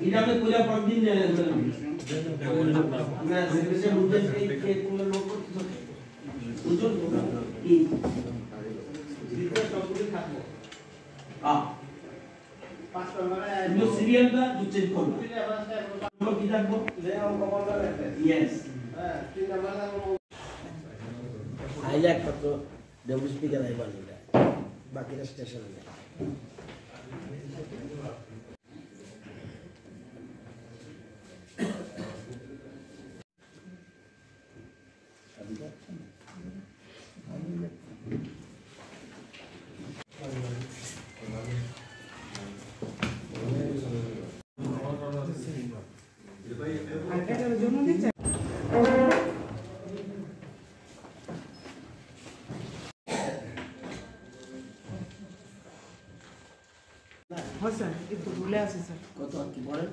এটা আমি কইলা পর দিন আমরা সেক্রেটারি বুঝেন কে কোন লোক বুঝুন কি দিতে সবগুলো থাকবো পাঁচটা মানে নো সিরিয়ালটা চেক করব আমরা কি থাকবো লেআউট কমান্ডার আছে यस হ্যাঁ 3 নাম্বার হাইলাইট কত ডব্লিউ স্পিকার আইবা না বাকিটা স্টেশনে हाँ सर ये तो बोले आसे सर কত কি বলেন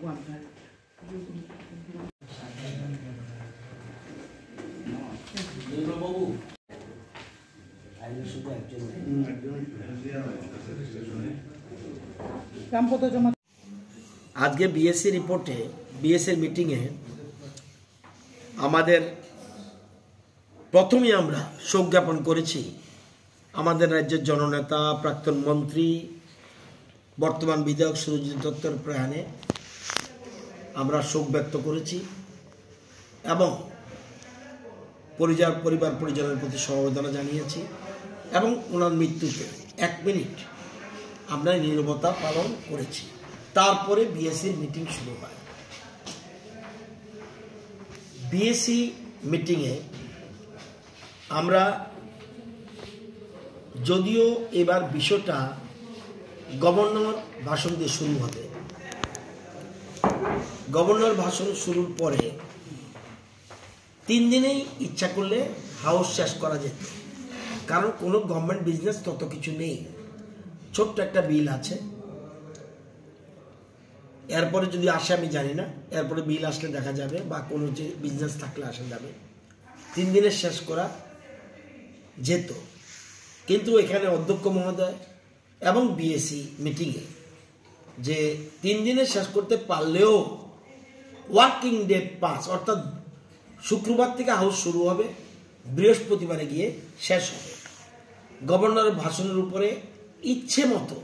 वन का বাবু আইলে শুধু একজন काम को तो जमा আজকে বিএসসি রিপোর্টে বিএসসি মিটিংয়ে আমাদের প্রথমেই আমরা শোক জ্ঞাপন করেছি আমাদের রাজ্যের জননেতা প্রাক্তন মন্ত্রী বর্তমান বিধায়ক সুরজিৎ দত্তের প্রয়াণে আমরা শোক ব্যক্ত করেছি এবং পরিবার পরিজনের প্রতি সমবেদনা জানিয়েছি এবং ওনার মৃত্যুতে 1 মিনিট আমরা নীরবতা পালন করেছি। তারপরে বিএসসির মিটিং শুরু হয়। বিএসসি মিটিংয়ে আমরা যদিও এবার বিষয়টা গভর্নর ভাষণ দিয়ে শুরু হবে, গভর্নর ভাষণ শুরুর পরে 3 দিনেই ইচ্ছা করলে হাউস শেষ করা যেত, কারণ কোনো গভর্নমেন্ট বিজনেস তত কিছু নেই। ছোট্ট একটা বিল আছে, এরপরে যদি আসে আমি জানি না, এরপরে বিল আসলে দেখা যাবে বা কোনো যে বিজনেস থাকলে আসা যাবে। 3 দিনে শেষ করা যেত, কিন্তু এখানে অধ্যক্ষ মহোদয় এবং বিএসসি মিটিংয়ে যে 3 দিনে শেষ করতে পারলেও ওয়ার্কিং ডে 5 অর্থাৎ শুক্রবার থেকে হাউস শুরু হবে, বৃহস্পতিবারে গিয়ে শেষ হবে। গভর্নরের ভাষণের উপরে ইচ্ছে মতো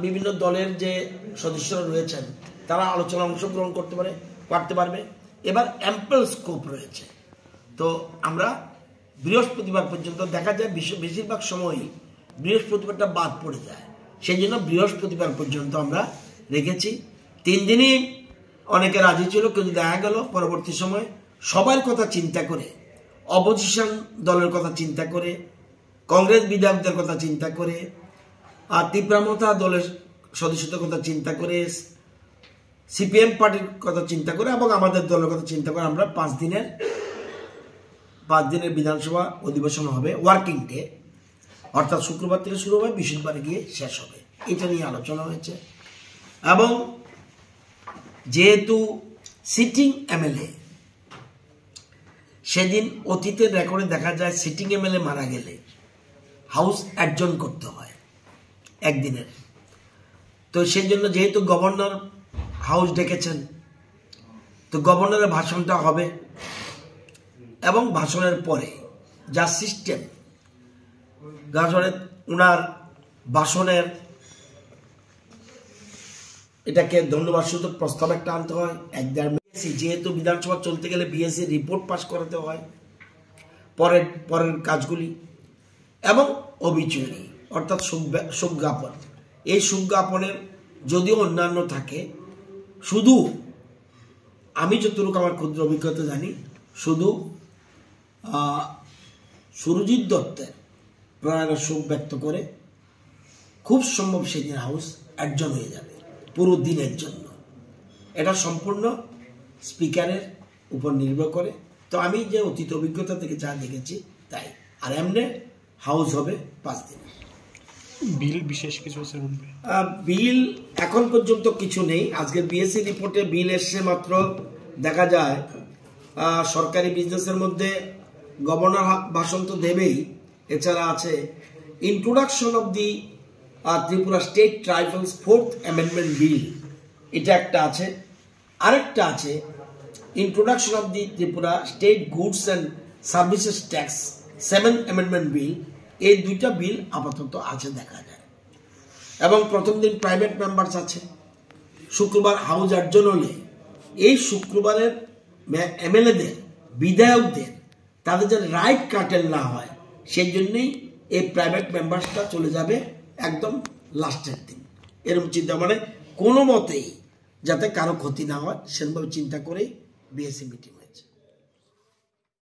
বিভিন্ন দলের যে সদস্যরা রয়েছেন তারা আলোচনা অংশগ্রহণ করতে পারবে। এবার অ্যাম্পল স্কোপ রয়েছে, তো আমরা বৃহস্পতিবার পর্যন্ত দেখা যায় বেশিরভাগ সময়ই বৃহস্পতিবারটা বাদ পড়ে যায়, সেই জন্য বৃহস্পতিবার পর্যন্ত আমরা রেখেছি। 3 দিনই অনেকে রাজি ছিল, কিন্তু দেখা গেল পরবর্তী সময় সবার কথা চিন্তা করে, অপোজিশন দলের কথা চিন্তা করে, কংগ্রেস বিধায়কদের কথা চিন্তা করে, আর তীব্রামতা দলের সদস্যদের কথা চিন্তা করে, সিপিএম পার্টির কথা চিন্তা করে এবং আমাদের দলের কথা চিন্তা করে আমরা 5 দিনের বিধানসভা অধিবেশন হবে, ওয়ার্কিং ডে, অর্থাৎ শুক্রবার থেকে শুরু হবে, বৃহস্পতিবারে গিয়ে শেষ হবে। এটা নিয়ে আলোচনা হয়েছে। এবং যেহেতু সিটিং এমএলএ, সেদিন অতীতের রেকর্ডে দেখা যায় সিটিং এমএলএ মারা গেলে হাউস অ্যাডজন করতে হয় একদিনের, তো সেই জন্য যেহেতু গভর্নর হাউস ডেকেছেন, তো গভর্নরের ভাষণটা হবে এবং ভাষণের পরে যা সিস্টেম, ওনার ভাষণের এটাকে ধন্যবাদ সূচক প্রস্তাব একটা আনতে হয়, যেহেতু বিধানসভা চলতে গেলে বিএসসি রিপোর্ট পাস করাতে হয়, পরের কাজগুলি এবং অবিচুরি অর্থাৎ শোক জ্ঞাপন। এই শোক জ্ঞাপনের যদিও অন্যান্য থাকে, শুধু আমি যতটুকু আমার ক্ষুদ্র অভিজ্ঞতা জানি, শুধু সুরজিৎ দত্তের প্রয়াণের শোক ব্যক্ত করে খুব সম্ভব সেদিন হাউস অ্যাডজন হয়ে যাবে পুরো দিনের জন্য। এটা সম্পূর্ণ স্পিকারের উপর নির্ভর করে। তো আমি যে অতীত অভিজ্ঞতা থেকে যা দেখেছি তাই, আর এমনি হাউস হবে 5 দিন। বিল বিশেষ কিছু বিল এখন পর্যন্ত কিছু নেই। আজকে বিএসসি রিপোর্টে বিল এসছে মাত্র, দেখা যায় সরকারি বিজনেসের মধ্যে গভর্নর ভাষণ তো দেবেই, এছাড়া আছে introduction of the Tripura state tribals 4th amendment bill, এটা একটা আছে। আরেকটা আছে introduction of the Tripura state goods and services tax 7th amendment bill. এই দুইটা বিল আপাতত আছে দেখা যায়। এবং প্রথম দিন প্রাইভেট মেম্বার্স আছে, শুক্রবার হাউস অ্যাডজন হলে এই শুক্রবারের এমএলএদের, বিধায়কদের তাদের যেন রাইট কাটেল না হয় সেই জন্যই এই প্রাইভেট মেম্বার্সটা চলে যাবে একদম লাস্টের দিন। এরকম চিন্তা, মানে কোনো মতেই যাতে কারো ক্ষতি না হয় সেরকমভাবে চিন্তা করেই বিএসসি মিটিং।